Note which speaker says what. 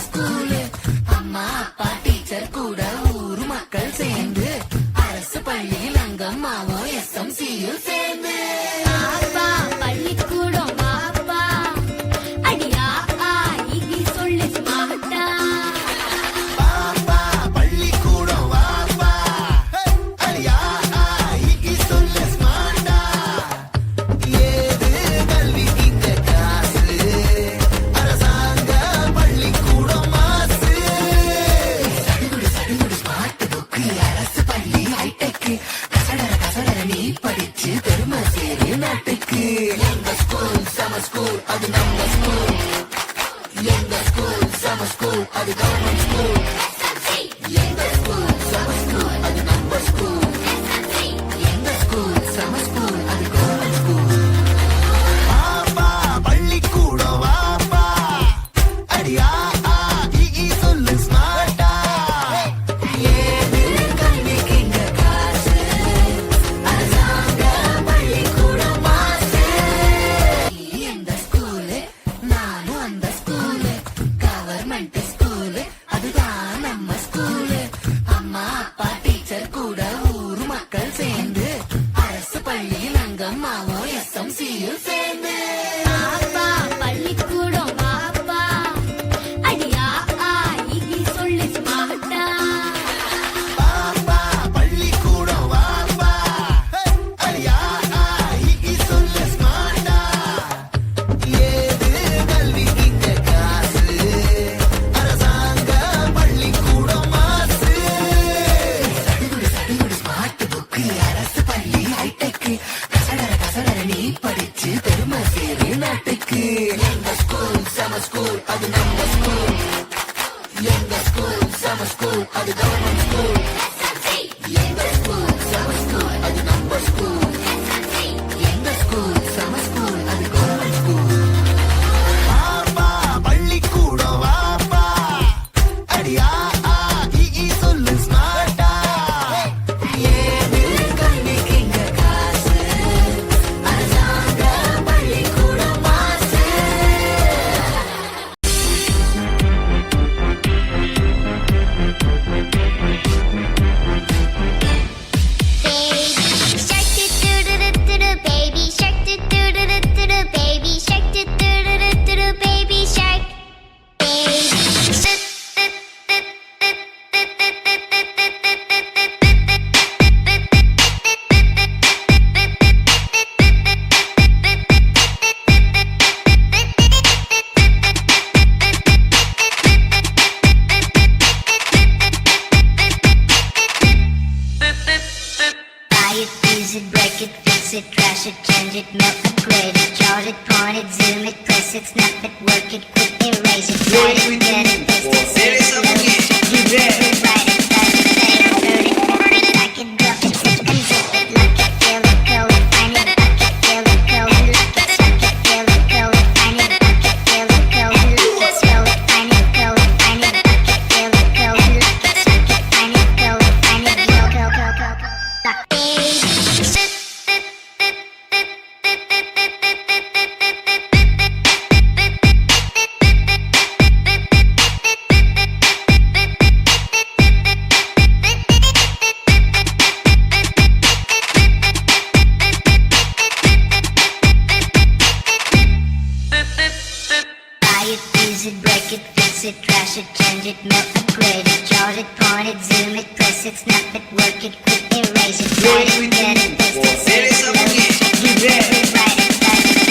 Speaker 1: School. அம்மா அப்பா teacher கூட ஊரு மக்கள் சேர்ந்து அரசு பள்ளியில் அங்கம்மாவும் SMCயும் சேர்ந்து
Speaker 2: அப்பா பள்ளிக்கூடம் வாப்பா அடியா இகி சொல்லு ஸ்மார்ட்டா
Speaker 3: பாப்பா பள்ளிக்கூடம் வாப்பா அடியா இகி சொல்லு ஸ்மார்ட்டா ஏது கல்வி இங்க காசு அரசாங்க பள்ளிக்கூடம் மாசு
Speaker 1: சடுகுடு ஸ்மார்ட் புக்கு அரசு பள்ளி ஹைடெக் கசடர நீ படிச்சு பெருமை சேரு நாட்டுக்கு. எங்க ஸ்கூல் சம ஸ்கூல் அது நம்ம ஸ்கூல். எங்க ஸ்கூல் சம ஸ்கூல் அது கவர்மெண்ட் ஸ்கூல். எங்க ஸ்கூல் சம ஸ்கூல் அது நம்ம ஸ்கூல். எங்க ஸ்கூல் சம ஸ்கூல் அது கவர்மெண்ட் ஸ்கூல்.
Speaker 3: பாப்பா பள்ளிக்கூடம் வாப்பா அடியா இகி சொல்லு ஸ்மார்ட்டா
Speaker 1: ஏது கல்விக்கு இங்க காசு அரசாங்க பள்ளிக்கூடம் மாசு. எந்த ஸ்கூலு நானும் அந்த ஸ்கூலு கவர்மெண்ட் ஸ்கூலு அதுதான் நம்ம ஸ்கூலு. அம்மா அப்பா டீச்சர் கூட ஊரு மக்கள் சேர்ந்து அரசு பள்ளியில் அங்கம்மாவும் SMCயும் சேர்ந்து
Speaker 2: அப்பா பள்ளிக்கூடம் வாப்பா அடியா இகி சொல்லு ஸ்மார்ட்டா
Speaker 3: பாப்பா பள்ளிக்கூடம் வாப்பா அடியா இகி சொல்லு ஸ்மார்ட்டா ஏது கல்வி இங்க காசு அரசாங்க பள்ளிக்கூடம் மாசு
Speaker 1: சடுகுடு ஸ்மார்ட் புக்கு அரசு பள்ளி ஹைடெக் கசடர நீ படிச்சு பெருமை சேரு நாட்டுக்கு. எங்க ஸ்கூல் சம ஸ்கூல் அது நம்ம ஸ்கூல். எங்க ஸ்கூல் சம ஸ்கூல் அது கவர்மெண்ட் ஸ்கூல். எங்க ஸ்கூல் சம ஸ்கூல் அது நம்ம ஸ்கூல். எங்க ஸ்கூல் சம ஸ்கூல் அது கவர்மெண்ட் ஸ்கூல்.
Speaker 3: பாப்பா பள்ளிக்கூடம் வாப்பா அடியா இகி சொல்லு ஸ்மார்ட்டா
Speaker 1: ஏது கல்விக்கு இங்க காசு அரசாங்க பள்ளிக்கூடம் மாசு.
Speaker 2: Baby shark do-do-do-do-do, baby shark do-do-do-do-do, baby shark. Buy it, use it, break it, fix it, trash it, change it, melt, upgrade it, chart it, point it, zoom it, press it, snap it, work it, quick erase it, write it, get it, paste it, save it, load it, check it, write it, touch it, say it, hurt it, record it, like it, drop it, zip and zip it, lock it, feel it, curl it, find it, lock it, feel it, curl it, lock it, suck it, feel it, curl it, find it, lock it, feel it, curl it, lock it, scroll it, find it, curl it, find it, lock it, feel it, curl it, lock it, suck it, find it, curl it, find it, curl, lock it. Buy it, use it, break it, fix it, trash it, change it, melt, upgrade it, chart it, point it, zoom it, press it, snap it, work it, quick erase it, write it, get it, paste it, save it, load it, check it, write it, touch it,